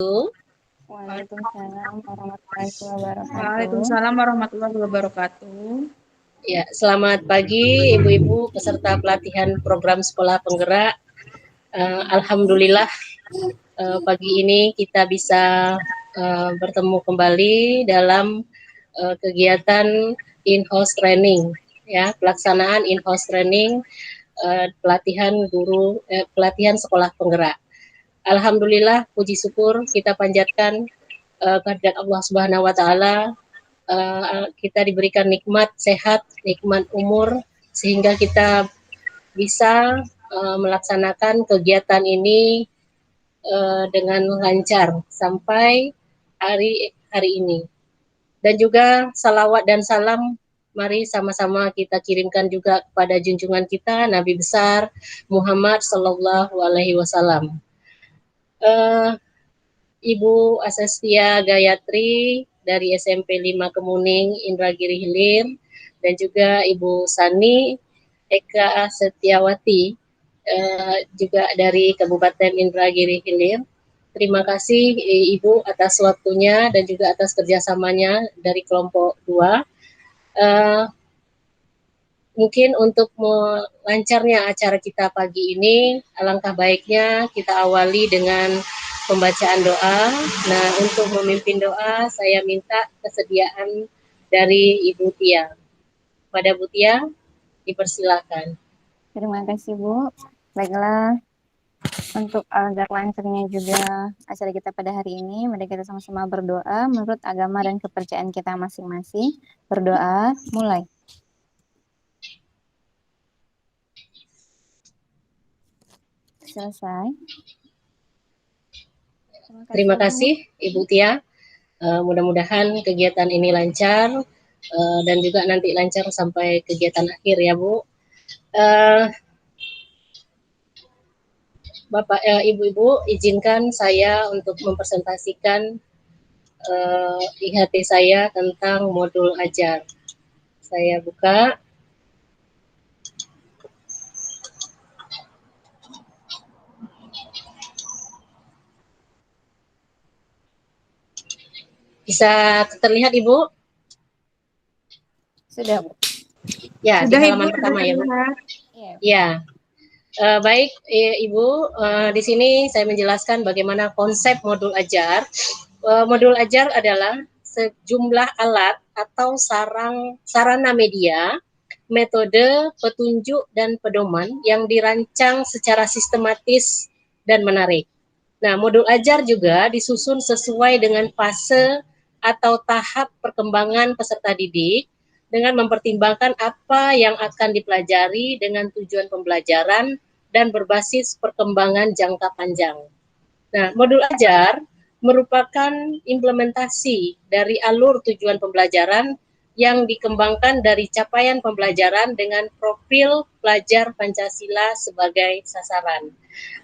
Waalaikumsalam warahmatullahi wabarakatuh. Waalaikumsalam warahmatullahi wabarakatuh. Ya, selamat pagi Ibu-ibu peserta pelatihan program sekolah penggerak. Alhamdulillah pagi ini kita bisa bertemu kembali dalam kegiatan in-house training, ya, pelaksanaan in-house training pelatihan sekolah penggerak. Alhamdulillah, puji syukur kita panjatkan kehadirat Allah Subhanahu wa taala, kita diberikan nikmat sehat, nikmat umur, sehingga kita bisa melaksanakan kegiatan ini dengan lancar sampai hari ini. Dan juga salawat dan salam mari sama-sama kita kirimkan juga kepada junjungan kita Nabi besar Muhammad Sallallahu Alaihi Wasallam. Ibu Asastia Gayatri dari SMP 5 Kemuning, Indragiri Hilir, dan juga Ibu Sani Eka Setiawati juga dari Kabupaten Indragiri Hilir. Terima kasih Ibu atas waktunya dan juga atas kerjasamanya dari kelompok 2. Mungkin untuk melancarnya acara kita pagi ini, alangkah baiknya kita awali dengan pembacaan doa. Nah, untuk memimpin doa, saya minta kesediaan dari Ibu Tia. Pada Bu Tia, dipersilakan. Terima kasih Bu. Baiklah, untuk agar lancarnya juga acara kita pada hari ini, mari kita sama-sama berdoa menurut agama dan kepercayaan kita masing-masing. Berdoa, mulai. Selesai. Terima kasih Ibu Tia. Mudah-mudahan kegiatan ini lancar dan juga nanti lancar sampai kegiatan akhir ya Bu. Bapak, Ibu-ibu, izinkan saya untuk mempresentasikan IHT saya tentang modul ajar. Saya buka. Bisa terlihat Ibu? Sudah Bu. Ya, Sudah, di halaman Ibu, pertama ya Bu. Iya. Ya. Baik Ibu, di sini saya menjelaskan bagaimana konsep modul ajar. Modul ajar adalah sejumlah alat atau sarana media, metode, petunjuk, dan pedoman yang dirancang secara sistematis dan menarik. Nah, modul ajar juga disusun sesuai dengan fase atau tahap perkembangan peserta didik dengan mempertimbangkan apa yang akan dipelajari dengan tujuan pembelajaran dan berbasis perkembangan jangka panjang. Nah, modul ajar merupakan implementasi dari alur tujuan pembelajaran yang dikembangkan dari capaian pembelajaran dengan profil pelajar Pancasila sebagai sasaran.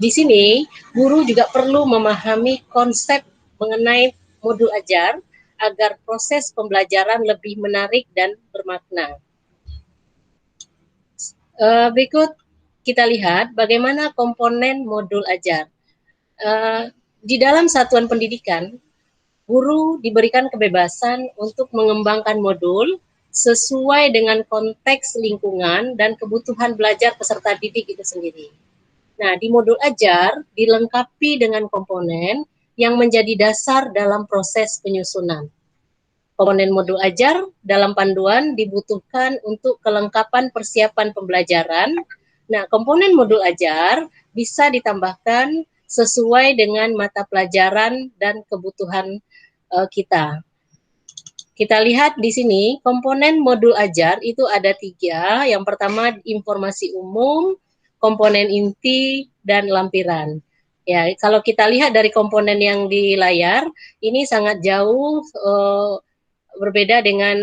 Di sini, guru juga perlu memahami konsep mengenai modul ajar agar proses pembelajaran lebih menarik dan bermakna. Berikut kita lihat bagaimana komponen modul ajar. Di dalam satuan pendidikan, guru diberikan kebebasan untuk mengembangkan modul sesuai dengan konteks lingkungan dan kebutuhan belajar peserta didik itu sendiri. Nah, di modul ajar dilengkapi dengan komponen yang menjadi dasar dalam proses penyusunan. Komponen modul ajar dalam panduan dibutuhkan untuk kelengkapan persiapan pembelajaran. Nah, komponen modul ajar bisa ditambahkan sesuai dengan mata pelajaran dan kebutuhan kita. Kita lihat di sini komponen modul ajar itu ada 3. Yang pertama informasi umum, komponen inti, dan lampiran. Ya, kalau kita lihat dari komponen yang di layar, ini sangat jauh berbeda dengan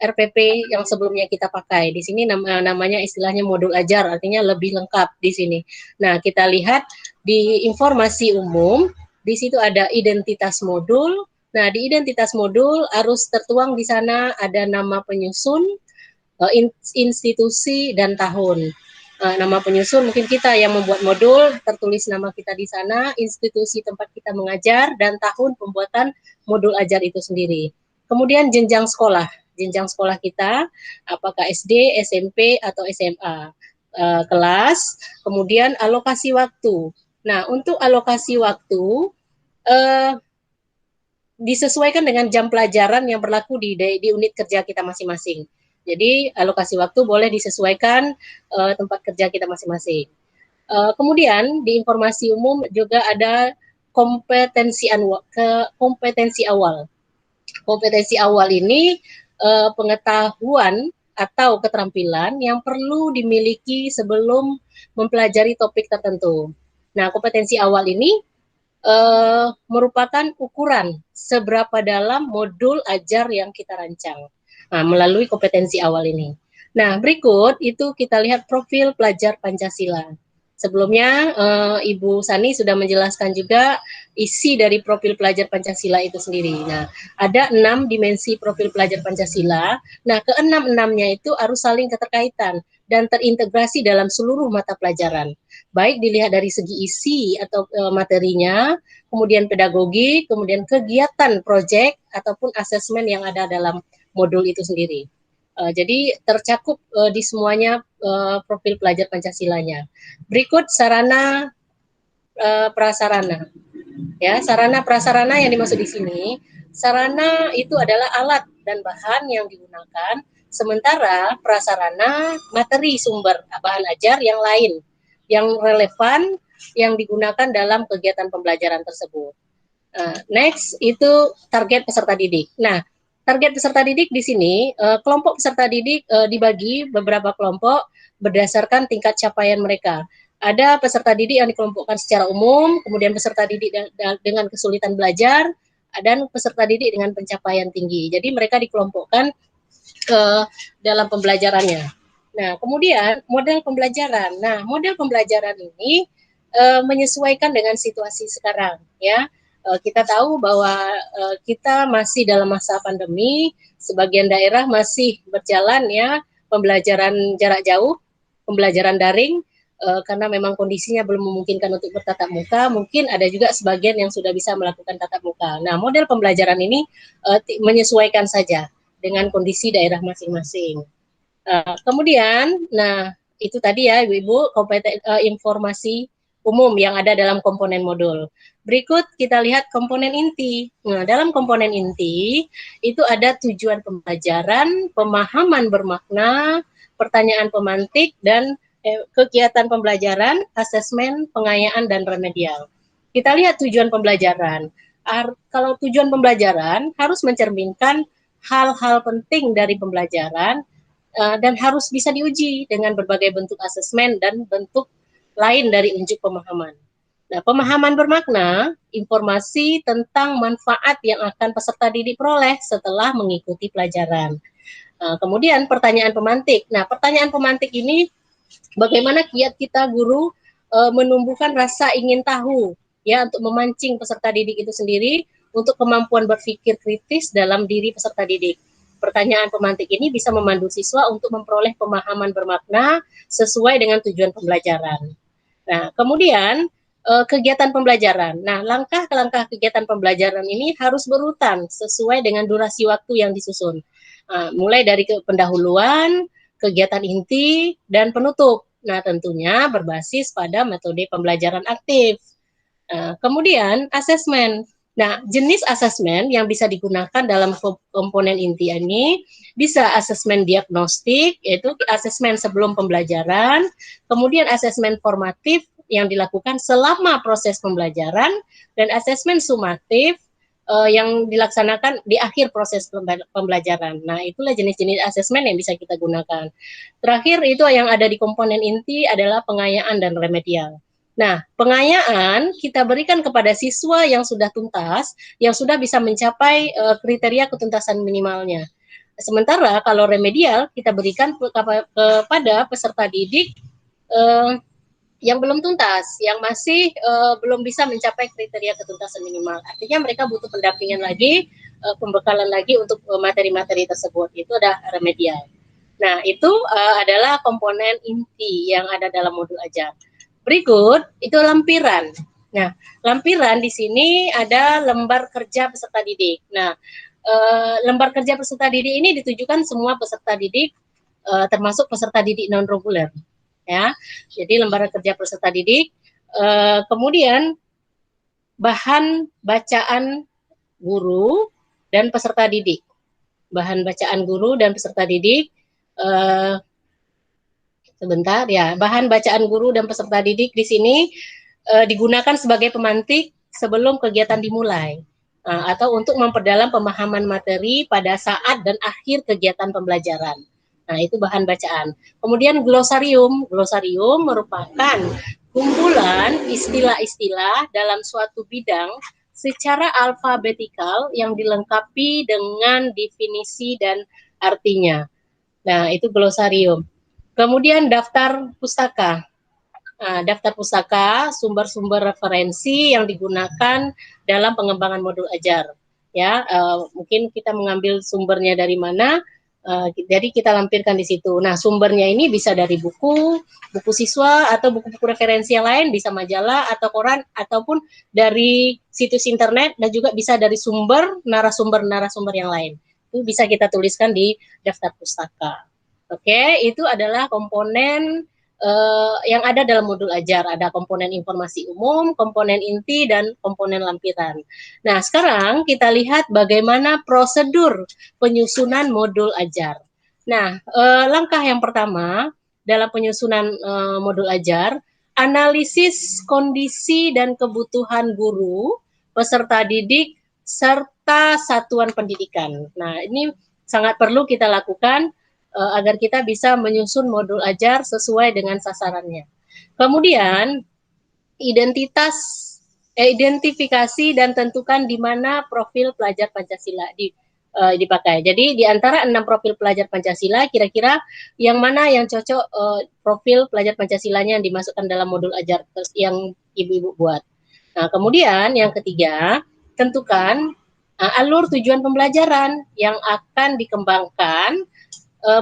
RPP yang sebelumnya kita pakai. Di sini namanya istilahnya modul ajar, artinya lebih lengkap di sini. Nah, kita lihat di informasi umum, di situ ada identitas modul. Nah, di identitas modul harus tertuang di sana ada nama penyusun, institusi, dan tahun. nama penyusun mungkin kita yang membuat modul, tertulis nama kita di sana, institusi tempat kita mengajar, dan tahun pembuatan modul ajar itu sendiri. Kemudian jenjang sekolah kita, apakah SD, SMP, atau SMA, kelas, kemudian alokasi waktu. Nah, untuk alokasi waktu, disesuaikan dengan jam pelajaran yang berlaku di unit kerja kita masing-masing. Jadi alokasi waktu boleh disesuaikan tempat kerja kita masing-masing. Kemudian di informasi umum juga ada kompetensi awal. Kompetensi awal ini pengetahuan atau keterampilan yang perlu dimiliki sebelum mempelajari topik tertentu. Nah, kompetensi awal ini merupakan ukuran seberapa dalam modul ajar yang kita rancang melalui kompetensi awal ini. Nah, berikut itu kita lihat profil pelajar Pancasila. Sebelumnya Ibu Sani sudah menjelaskan juga isi dari profil pelajar Pancasila itu sendiri. Nah, ada 6 dimensi profil pelajar Pancasila. Nah, keenam-enamnya itu harus saling keterkaitan dan terintegrasi dalam seluruh mata pelajaran. Baik dilihat dari segi isi atau materinya, kemudian pedagogi, kemudian kegiatan proyek ataupun asesmen yang ada dalam modul itu sendiri. Jadi tercakup di semuanya profil pelajar Pancasilanya. Berikut sarana prasarana. Ya, sarana prasarana yang dimaksud di sini, sarana itu adalah alat dan bahan yang digunakan, sementara prasarana materi sumber bahan ajar yang lain yang relevan yang digunakan dalam kegiatan pembelajaran tersebut. Next itu target peserta didik. Nah, target peserta didik di sini, kelompok peserta didik dibagi beberapa kelompok berdasarkan tingkat capaian mereka. Ada peserta didik yang dikelompokkan secara umum, kemudian peserta didik dengan kesulitan belajar, dan peserta didik dengan pencapaian tinggi. Jadi mereka dikelompokkan dalam pembelajarannya. Nah, kemudian model pembelajaran. Nah, model pembelajaran ini menyesuaikan dengan situasi sekarang, ya. Kita tahu bahwa kita masih dalam masa pandemi, sebagian daerah masih berjalan ya pembelajaran jarak jauh, pembelajaran daring, karena memang kondisinya belum memungkinkan untuk bertatap muka. Mungkin ada juga sebagian yang sudah bisa melakukan tatap muka. Nah, model pembelajaran ini menyesuaikan saja dengan kondisi daerah masing-masing. Kemudian, nah itu tadi ya Ibu-Ibu informasi umum yang ada dalam komponen modul. Berikut kita lihat komponen inti. Nah, dalam komponen inti itu ada tujuan pembelajaran, pemahaman bermakna, pertanyaan pemantik, dan kegiatan pembelajaran, asesmen, pengayaan, dan remedial. Kita lihat tujuan pembelajaran. Kalau tujuan pembelajaran harus mencerminkan hal-hal penting dari pembelajaran, dan harus bisa diuji dengan berbagai bentuk asesmen dan bentuk lain dari unjuk pemahaman. Nah, pemahaman bermakna, informasi tentang manfaat yang akan peserta didik peroleh setelah mengikuti pelajaran. Kemudian pertanyaan pemantik. Nah, pertanyaan pemantik ini bagaimana kiat kita guru menumbuhkan rasa ingin tahu ya untuk memancing peserta didik itu sendiri untuk kemampuan berpikir kritis dalam diri peserta didik. Pertanyaan pemantik ini bisa memandu siswa untuk memperoleh pemahaman bermakna sesuai dengan tujuan pembelajaran. Nah, kemudian kegiatan pembelajaran. Nah, langkah-langkah kegiatan pembelajaran ini harus berurutan sesuai dengan durasi waktu yang disusun. Mulai dari pendahuluan, kegiatan inti, dan penutup. Nah, tentunya berbasis pada metode pembelajaran aktif. Kemudian asesmen. Nah, jenis asesmen yang bisa digunakan dalam komponen inti ini bisa asesmen diagnostik, yaitu asesmen sebelum pembelajaran, kemudian asesmen formatif yang dilakukan selama proses pembelajaran, dan asesmen sumatif yang dilaksanakan di akhir proses pembelajaran. Nah, itulah jenis-jenis asesmen yang bisa kita gunakan. Terakhir itu yang ada di komponen inti adalah pengayaan dan remedial. Nah, pengayaan kita berikan kepada siswa yang sudah tuntas, yang sudah bisa mencapai kriteria ketuntasan minimalnya. Sementara kalau remedial kita berikan kepada peserta didik yang belum tuntas, yang masih belum bisa mencapai kriteria ketuntasan minimal. Artinya mereka butuh pendampingan lagi, pembekalan lagi untuk materi-materi tersebut. Itu ada remedial. Nah, itu adalah komponen inti yang ada dalam modul ajar. Berikut itu lampiran. Nah, lampiran di sini ada lembar kerja peserta didik. Nah, lembar kerja peserta didik ini ditujukan semua peserta didik, termasuk peserta didik non reguler. Ya, jadi lembar kerja peserta didik. Kemudian bahan bacaan guru dan peserta didik. Bahan bacaan guru dan peserta didik. Sebentar ya, bahan bacaan guru dan peserta didik di sini digunakan sebagai pemantik sebelum kegiatan dimulai, atau untuk memperdalam pemahaman materi pada saat dan akhir kegiatan pembelajaran. Nah, itu bahan bacaan. Kemudian glosarium. Glosarium merupakan kumpulan istilah-istilah dalam suatu bidang secara alfabetikal yang dilengkapi dengan definisi dan artinya. Nah, itu glosarium. Kemudian daftar pustaka. Nah, daftar pustaka, sumber-sumber referensi yang digunakan dalam pengembangan modul ajar. Ya, mungkin kita mengambil sumbernya dari mana, jadi kita lampirkan di situ. Nah, sumbernya ini bisa dari buku siswa atau buku-buku referensi yang lain, bisa majalah atau koran ataupun dari situs internet, dan juga bisa dari sumber narasumber yang lain. Itu bisa kita tuliskan di daftar pustaka. Oke, itu adalah komponen yang ada dalam modul ajar. Ada komponen informasi umum, komponen inti, dan komponen lampiran. Nah, sekarang kita lihat bagaimana prosedur penyusunan modul ajar. Nah, langkah yang pertama dalam penyusunan modul ajar, analisis kondisi dan kebutuhan guru, peserta didik, serta satuan pendidikan. Nah, ini sangat perlu kita lakukan agar kita bisa menyusun modul ajar sesuai dengan sasarannya. Kemudian identifikasi dan tentukan di mana profil pelajar Pancasila dipakai. Jadi di antara 6 profil pelajar Pancasila, kira-kira yang mana yang cocok profil pelajar Pancasilanya yang dimasukkan dalam modul ajar yang ibu-ibu buat. Nah, kemudian yang ketiga, tentukan alur tujuan pembelajaran yang akan dikembangkan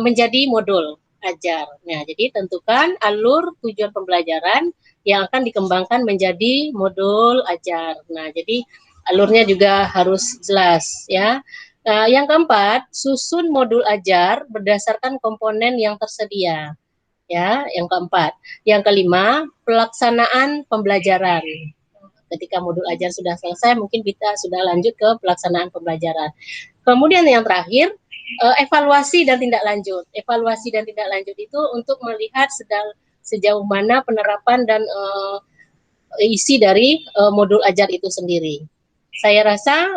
menjadi modul ajar. Nah, jadi tentukan alur tujuan pembelajaran yang akan dikembangkan menjadi modul ajar. Nah, jadi alurnya juga harus jelas ya. Nah, yang keempat, susun modul ajar berdasarkan komponen yang tersedia. Ya, yang keempat. Yang kelima, pelaksanaan pembelajaran. Ketika modul ajar sudah selesai, mungkin kita sudah lanjut ke pelaksanaan pembelajaran. Kemudian yang terakhir, evaluasi dan tindak lanjut. Evaluasi dan tindak lanjut itu untuk melihat sejauh mana penerapan dan isi dari modul ajar itu sendiri. Saya rasa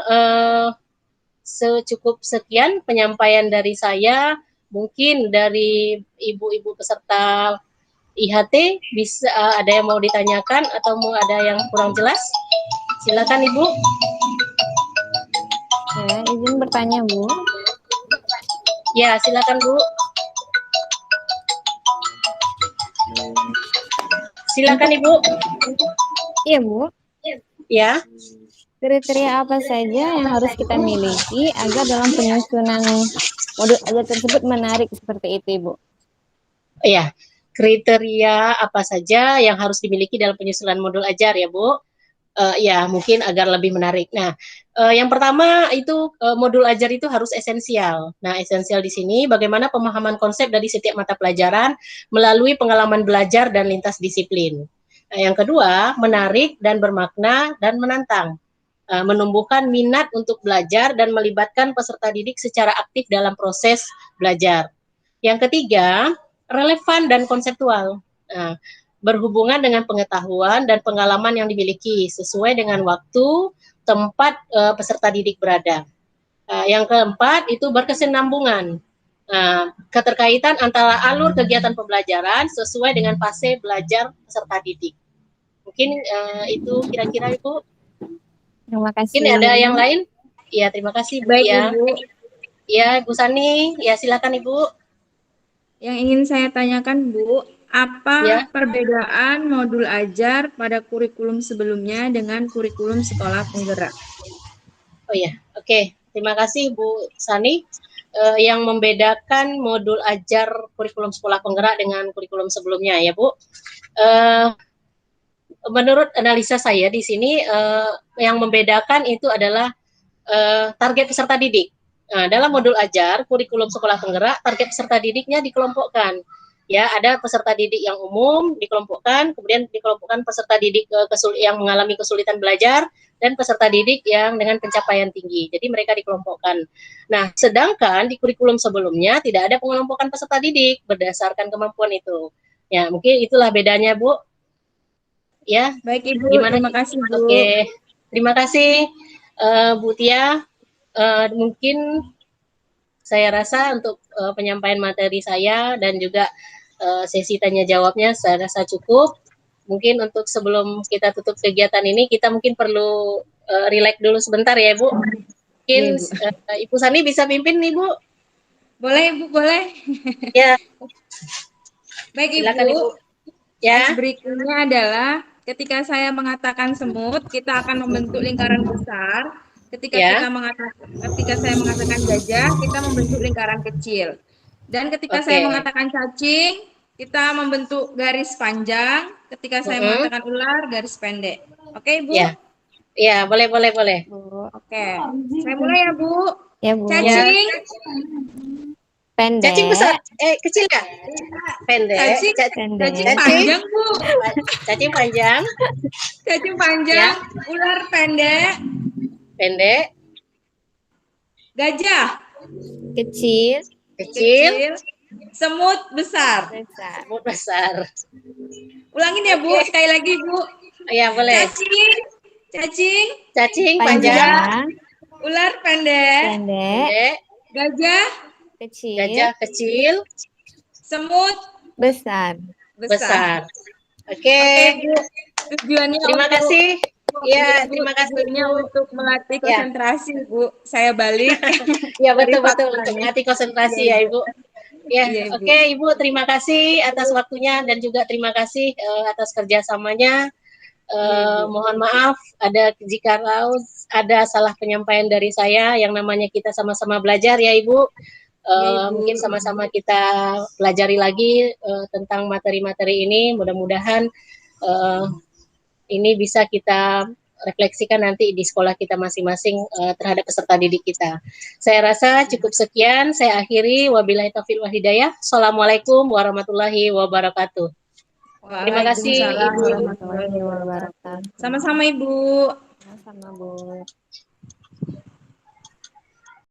secukup sekian penyampaian dari saya. Mungkin dari ibu-ibu peserta IHT bisa ada yang mau ditanyakan atau mau ada yang kurang jelas? Silakan Ibu. Ya, izin bertanya, Bu. Ya, silakan Bu. Silakan Ibu. Iya, Bu. Ya. Kriteria apa saja yang harus kita miliki agar dalam penyusunan modul ajar tersebut menarik seperti itu, Ibu? Ya, kriteria apa saja yang harus dimiliki dalam penyusunan modul ajar ya Bu? Ya, mungkin agar lebih menarik. Nah, yang pertama itu modul ajar itu harus esensial. Nah, esensial di sini bagaimana pemahaman konsep dari setiap mata pelajaran melalui pengalaman belajar dan lintas disiplin. Nah, yang kedua, menarik dan bermakna dan menantang. Menumbuhkan minat untuk belajar dan melibatkan peserta didik secara aktif dalam proses belajar. Yang ketiga, relevan dan konseptual. Nah, berhubungan dengan pengetahuan dan pengalaman yang dimiliki sesuai dengan waktu, tempat peserta didik berada. Yang keempat itu berkesinambungan. Keterkaitan antara alur kegiatan pembelajaran sesuai dengan fase belajar peserta didik. Mungkin itu kira-kira Ibu. Terima kasih. Mungkin ada yang lain? Ya, terima kasih Bu. Baik, Ya. Ibu. Ya, Bu Sani. Ya, silakan Ibu. Yang ingin saya tanyakan, Bu, apa Ya. perbedaan modul ajar pada kurikulum sebelumnya dengan kurikulum sekolah penggerak? Oh ya, oke. Terima kasih Bu Sani. yang membedakan modul ajar kurikulum sekolah penggerak dengan kurikulum sebelumnya ya Bu. Menurut analisa saya di sini yang membedakan itu adalah target peserta didik. Nah, dalam modul ajar kurikulum sekolah penggerak, target peserta didiknya dikelompokkan. Ya, ada peserta didik yang umum dikelompokkan, kemudian dikelompokkan peserta didik yang mengalami kesulitan belajar dan peserta didik yang dengan pencapaian tinggi. Jadi mereka dikelompokkan. Nah, sedangkan di kurikulum sebelumnya tidak ada pengelompokan peserta didik berdasarkan kemampuan itu. Ya, mungkin itulah bedanya, Bu. Ya, Baik Ibu, gimana? terima kasih Bu. Oke, terima kasih Bu Tia. Mungkin saya rasa untuk penyampaian materi saya dan juga sesi tanya jawabnya saya rasa cukup. Mungkin untuk sebelum kita tutup kegiatan ini kita mungkin perlu relax dulu sebentar ya Bu. Mungkin Ibu Sani bisa pimpin nih Bu. Boleh Ibu, boleh. Ya. Baik Silakan, Ibu. Ya. Berikutnya adalah ketika saya mengatakan semut, kita akan membentuk lingkaran besar. Ketika saya mengatakan gajah, kita membentuk lingkaran kecil. Dan ketika saya mengatakan cacing, kita membentuk garis panjang. Ketika saya mengatakan ular, garis pendek. Oke, Bu? Ya, boleh. Oke. Saya mulai ya, Bu. Ya, Bu. Cacing. Pendek. Cacing besar. Kecil ya? Pendek. Cacing panjang, Bu. Cacing panjang. Cacing panjang. Ya. Ular pendek. Pendek. Gajah. Kecil. Semut besar. Semut besar. Ulangin ya, Bu. Sekali lagi, Bu. Iya, boleh. Cacing panjang. Ular pendek. Gajah kecil. Semut besar. Oke, Bu. Tujuannya terima kasih. Ya, terima kasih untuk melatih konsentrasi, Bu. Saya balik. Ya, betul untuk melatih konsentrasi ya, Ibu. Ya, oke, Ibu, terima kasih atas waktunya dan juga terima kasih atas kerjasamanya. Mohon maaf jika ada salah penyampaian dari saya, yang namanya kita sama-sama belajar ya Ibu. Mungkin sama-sama kita pelajari lagi tentang materi-materi ini. Mudah-mudahan ini bisa kita refleksikan nanti di sekolah kita masing-masing terhadap peserta didik kita. Saya rasa cukup sekian. Saya akhiri. Wabillahi taufiq wal hidayah. Assalamualaikum warahmatullahi wabarakatuh. Terima kasih Ibu. Warahmatullahi wabarakatuh. Sama-sama Ibu. Sama-sama Bu.